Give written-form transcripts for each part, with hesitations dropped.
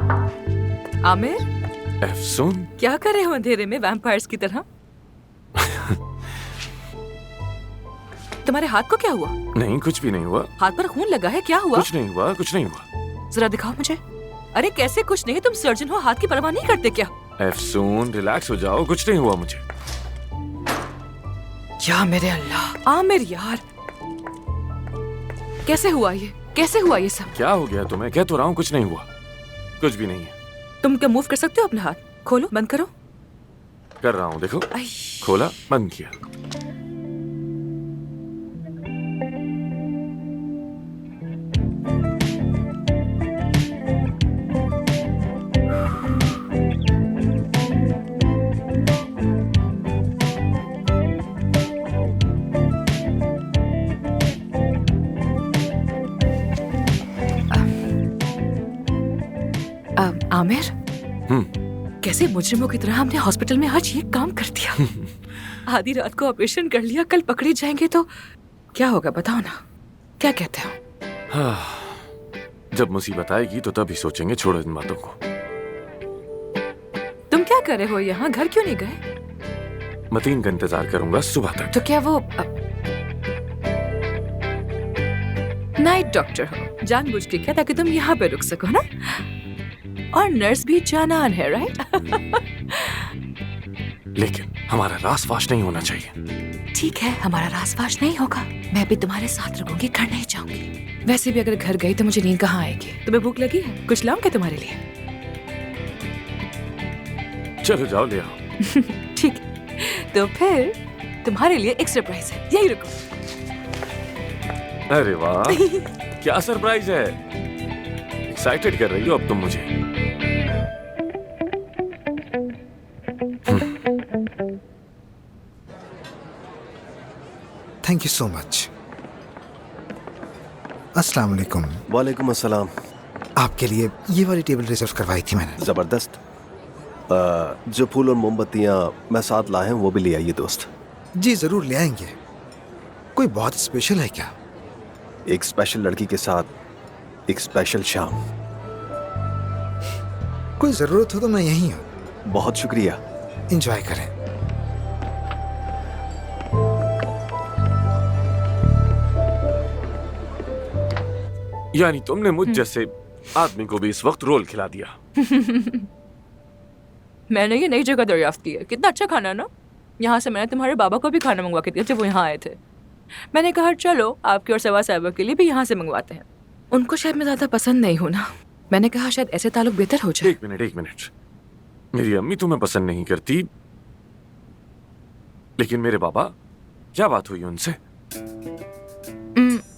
आमिर, अफसून, क्या कर रहे हो अंधेरे में वैम्पायर्स की तरह? तुम्हारे हाथ को क्या हुआ? नहीं, कुछ भी नहीं हुआ। हाथ पर खून लगा है, क्या हुआ? कुछ नहीं हुआ, कुछ नहीं हुआ। जरा दिखाओ मुझे। अरे कैसे कुछ नहीं? तुम सर्जन हो, हाथ की परवाह नहीं करते क्या? अफसून, रिलैक्स हो जाओ, कुछ नहीं हुआ मुझे। या मेरे अल्लाह, आमिर यार, कैसे हुआ ये? कैसे हुआ ये सब? क्या हो गया तुम्हें? कह तो रहा हूँ कुछ नहीं हुआ, कुछ भी नहीं है। तुम क्या मूव कर सकते हो अपना हाथ? खोलो, बंद करो। कर रहा हूँ, देखो। आई। खोला, बंद किया। आमिर, कैसे मुजरिमों की तरह हमने हॉस्पिटल में आज ये काम कर दिया। आधी रात को ऑपरेशन कर लिया, कल पकड़े जाएंगे तो क्या होगा बताओ ना, क्या कहते हो? जब मुसीबत आएगी तो तभी सोचेंगे, छोड़ो इन बातों को। तुम क्या कर रहे हो यहाँ? घर क्यों नहीं गए? मतीन का इंतजार करूंगा सुबह तक। तो क्या वो नाइट डॉक्टर हो जानबूझ के क्या, ताकि तुम यहाँ पे रुक सको ना? और नर्स भी जानान है, राइट? लेकिन हमारा रास-फाश नहीं होना चाहिए। ठीक है, हमारा रास-फाश नहीं होगा। मैं भी तुम्हारे साथ रुकूंगी, घर नहीं जाऊंगी। वैसे भी अगर घर गई तो मुझे नींद कहाँ आएगी? तुम्हें भूख लगी है? कुछ लाऊं क्या तुम्हारे लिए? चलो जाओ, ले आओ। ठीक है, तो फिर तुम्हारे लिए एक सरप्राइज है, यही रुको। अरे वाह, क्या सरप्राइज है! एक्साइटेड कर रही हो अब तुम मुझे। Thank you so much. अस्सलाम वालेकुम। वालेकुम अस्सलाम। आपके लिए ये वाली टेबल रिजर्व करवाई थी मैंने। ज़बरदस्त। जो फूल और मोमबत्तियाँ मैं साथ लाए हैं वो भी ले आइए दोस्त। जी ज़रूर ले आएंगे। कोई बहुत स्पेशल है क्या? एक स्पेशल लड़की के साथ एक स्पेशल शाम। कोई ज़रूरत हो तो मैं यहीं हूँ। बहुत शुक्रिया। एंजॉय करें। यानी तुमने मुझ जैसे आदमी को भी इस वक्त रोल खिला दिया। मैंने ये नई जगह दरियाफ्त की है, कितना अच्छा खाना ना। यहाँ से मैंने तुम्हारे बाबा को भी खाना मंगवा के दिया जब वो यहाँ आए थे। मैंने कहा चलो आपकी और सवा साहिबा के लिए भी यहाँ से मंगवाते हैं। उनको शायद मैं ज्यादा पसंद नहीं हूँ ना। मैंने कहा शायद ऐसे ताल्लुक बेहतर हो जाए। एक मिनट। मेरी अम्मी तुम्हें पसंद नहीं करती, लेकिन मेरे बाबा, क्या बात हुई उनसे?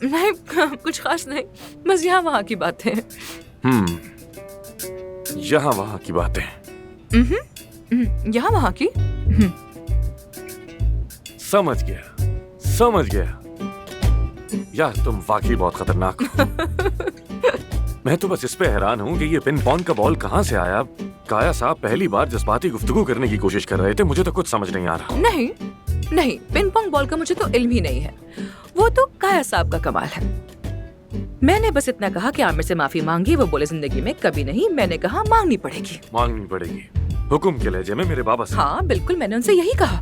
नहीं, कुछ खास नहीं, बस यहाँ वहाँ की बातें। यहाँ वहाँ की बातें। यहाँ वहाँ की। समझ गया। यार तुम वाकई बहुत खतरनाक हो। मैं तो बस इस पे हैरान हूँ कि ये पिन पॉन्ग का बॉल कहाँ से आया। काया साहब पहली बार जज्बाती गुफ्तगू करने की कोशिश कर रहे थे, मुझे तो कुछ समझ नहीं आ रहा। नहीं, पिन पॉन्ग बॉल का मुझे तो इल्म ही नहीं है। वो तो काया साहब का कमाल है। मैंने बस इतना कहा कि आमिर से माफी मांगी, वो बोले जिंदगी में कभी नहीं। मैंने कहा मांगनी पड़ेगी। हुक्म के लहजे में मेरे बाबा से। हाँ बिल्कुल, मैंने उनसे यही कहा।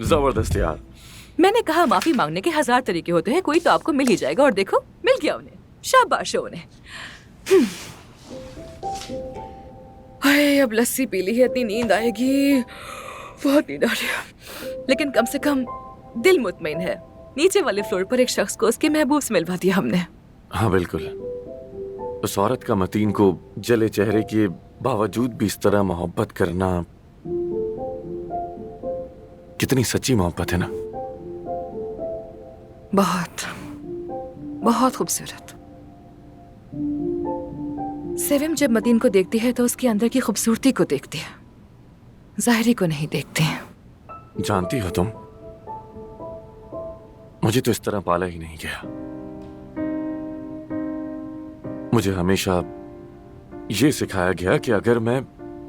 जबरदस्त यार। मैंने कहा माफी मांगने के 1000 तरीके होते हैं, कोई तो आपको मिल ही जाएगा। और देखो मिल गया उन्हें, शाबाश है उन्हें। हाय, अब लस्सी पी ली है, इतनी नींद आएगी, बहुत नींद आ रही है। लेकिन कम से कम दिल मुतमईन है। नीचे वाले फ्लोर पर एक शख्स को उसके महबूब से मिलवा दिया हमने। हाँ बिल्कुल। उस औरत का मतीन को जले चेहरे के बावजूद भी इस तरह मोहब्बत करना, कितनी सच्ची मोहब्बत है ना। बहुत खूबसूरत। सेविम जब मतीन को देखती है तो उसके अंदर की खूबसूरती को देखती है, ज़ाहिरी को नहीं देखती है। जानती हो तुम, मुझे तो इस तरह पाला ही नहीं गया। मुझे हमेशा ये सिखाया गया कि अगर मैं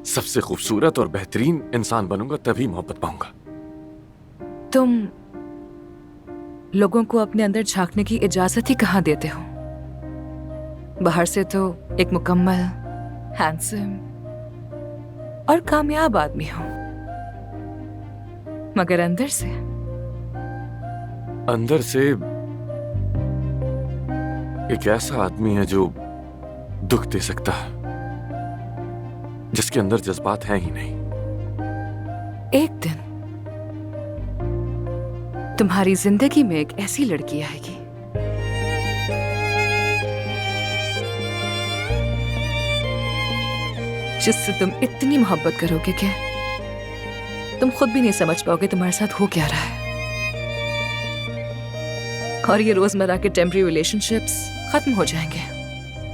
सबसे खूबसूरत और बेहतरीन इंसान बनूंगा तभी मोहब्बत पाऊंगा। तुम लोगों को अपने अंदर झांकने की इजाजत ही कहाँ देते हो? बाहर से तो एक मुकम्मल, हैंडसम और कामयाब आदमी हो, मगर अंदर से एक ऐसा आदमी है जो दुख दे सकता है, जिसके अंदर जज्बात हैं ही नहीं। एक दिन तुम्हारी जिंदगी में एक ऐसी लड़की आएगी जिससे तुम इतनी मोहब्बत करोगे कि तुम खुद भी नहीं समझ पाओगे तुम्हारे साथ हो क्या रहा है। और ये रोजमर्रा के टेम्पररी रिलेशनशिप्स खत्म हो जाएंगे,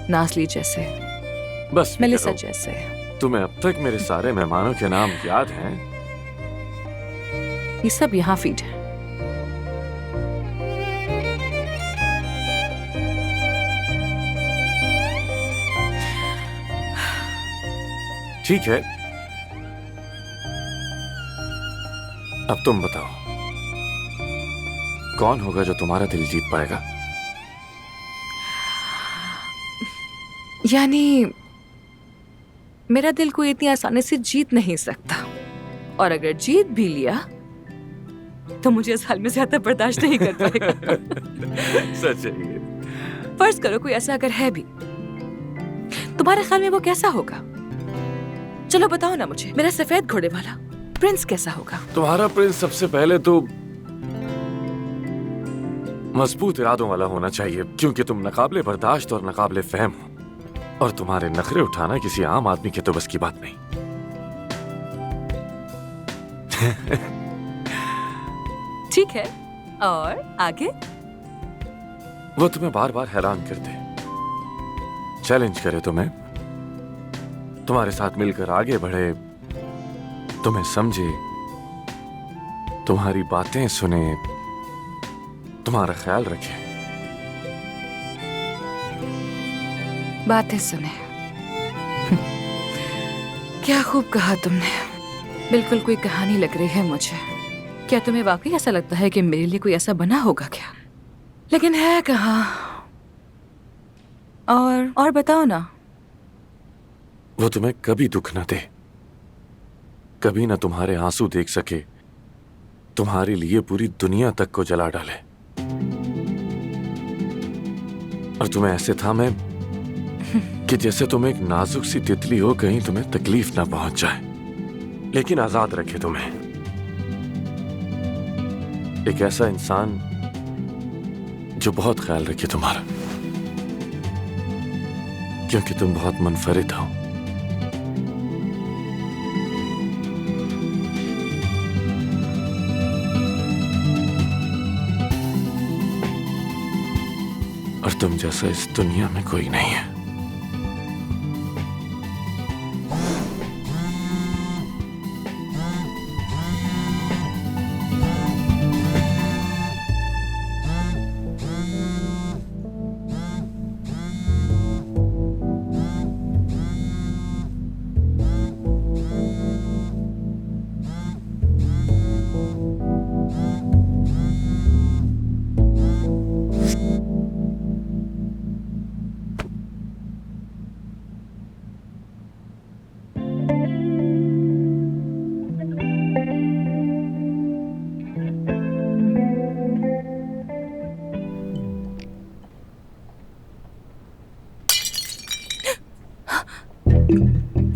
नासली जैसे, बस मेलिसा करो। जैसे। तुम्हें अब तक मेरे सारे मेहमानों के नाम याद हैं? ये सब यहाँ फीड है। ठीक है, अब तुम बताओ, कौन होगा जो तुम्हारा दिल जीत पाएगा? यानी मेरा दिल कोई इतनी आसानी से जीत नहीं सकता, और अगर जीत भी लिया तो मुझे इस हाल में ज्यादा बर्दाश्त नहीं कर पाएगा। सच है ये। फर्ज करो कोई ऐसा अगर है भी, तुम्हारे ख्याल में वो कैसा होगा? चलो बताओ ना मुझे, मेरा सफेद घोड़े वाला प्रिंस कैसा होगा? तुम्हारा प्रिंस सबसे पहले तो मजबूत इरादों वाला होना चाहिए, क्योंकि तुम नकाबले बर्दाश्त और नकाबले फहम हो, और तुम्हारे नखरे उठाना किसी आम आदमी के तो बस की बात नहीं। ठीक है, और आगे? वो तुम्हें बार बार हैरान कर दे, चैलेंज करे तुम्हें, तुम्हारे साथ मिलकर आगे बढ़े, तुम्हें समझे, तुम्हारी बातें सुने, तुम्हारा ख्याल रखे। बातें सुने। क्या खूब कहा तुमने, बिल्कुल कोई कहानी लग रही है मुझे। क्या तुम्हें वाकई ऐसा लगता है कि मेरे लिए कोई ऐसा बना होगा क्या? लेकिन है कहाँ? और बताओ ना। वो तुम्हें कभी दुख न दे, कभी ना तुम्हारे आंसू देख सके, तुम्हारे लिए पूरी दुनिया तक को जला डाले, और तुम्हें ऐसे थामे कि जैसे तुम एक नाजुक सी तितली हो, कहीं तुम्हें तकलीफ ना पहुंच जाए, लेकिन आजाद रखे तुम्हें। एक ऐसा इंसान जो बहुत ख्याल रखे तुम्हारा, क्योंकि तुम बहुत मुनफरिद हो। और तुम जैसा इस दुनिया में कोई नहीं है।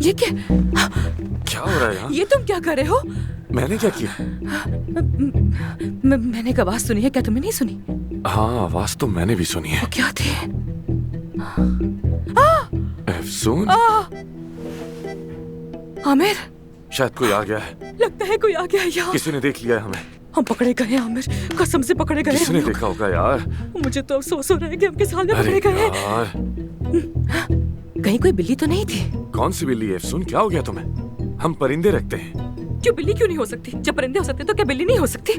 ये क्या? क्या हो रहा है यहाँ? ये तुम क्या कर रहे हो? मैंने क्या किया? मैंने एक आवाज सुनी है, क्या तुमने नहीं सुनी? हाँ, आवाज तो मैंने भी सुनी है। वो क्या थे? अफसून? आमिर, शायद कोई आ गया है। लगता है कोई आ गया है यहाँ। किसी ने देख लिया है हमें। हम पकड़े गए हैं आमिर, कसम से पकड़े गए हैं किसने हम लोग। देखा होगा यार? मुझे तो अफसोस हो रहा है कि हम किस हाल में अरे पकड़े गए हैं। यार, कहीं कोई बिल्ली तो नहीं थी? कौन सी बिल्ली है अफसून? क्या हो गया तुम्हें? हम परिंदे रखते हैं। क्यों बिल्ली क्यों नहीं हो सकती? जब परिंदे हो सकते तो क्या बिल्ली नहीं हो सकती?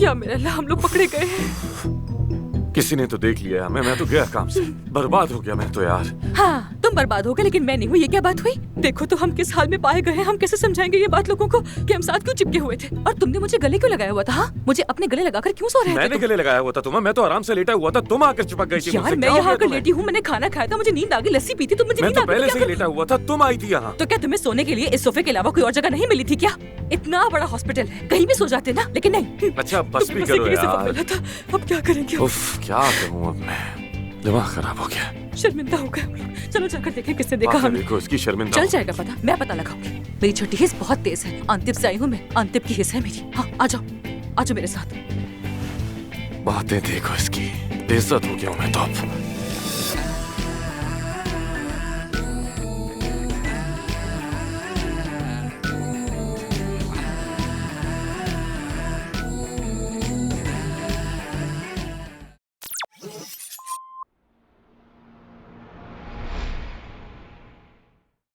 या मेरा अल्लाह, हम लोग पकड़े गए हैं। किसी ने तो देख लिया हमें। मैं तो गया काम से, बर्बाद हो गया मैं तो यार। हाँ, तुम बर्बाद हो गए लेकिन मैं नहीं हुई, ये क्या बात हुई? देखो तो हम किस हाल में पाए गए हैं, हम कैसे समझाएंगे ये बात लोगों को कि हम साथ क्यों चिपके हुए थे? और तुमने मुझे गले क्यों लगाया हुआ था? हाँ? मुझे अपने गले लगाकर क्यों सो रहे थे मैंने तुम? गले लगाया हुआ था तुम्हें, मैं तो आराम से लेटा हुआ था, तुम आकर चिपक गई थी यार मुझसे। मैं क्या हो यहाँ गया आकर तुम्हें? लेटी हूँ, मैंने खाना खाया था, मुझे नींद आ गई, लस्सी पी थी, तो मुझे मैं नींद तो आ गई, पहले क्या से ही करूं? लेटा हुआ था, तुम आई थी यहाँ। तो क्या तुम्हें सोने के लिए इस सोफे के अलावा कोई और जगह नहीं मिली थी क्या? इतना बड़ा हॉस्पिटल है, कहीं भी सो जाते ना, लेकिन नहीं। अच्छा बस भी तुमसे करो कैसे यार। मिला था? अब क्या करेंगे? उफ, क्या करूं अब मैं, दिमाग खराब हो गया। शर्मिंदा हो गए हम लोग। चलो जाकर देखें किसने देखा आके हमें। देखो इसकी शर्मिंदा चल हो। जाएगा पता, मैं पता लगाऊंगी। मेरी छठी हिस्स बहुत तेज है, अंतिम से आई हूँ मैं, अंतिम की हिस्स है मेरी। हाँ आ जाओ, आ जाओ मेरे साथ। बातें देखो इसकी, बेइज्जत हो गया हूं मैं तो अब।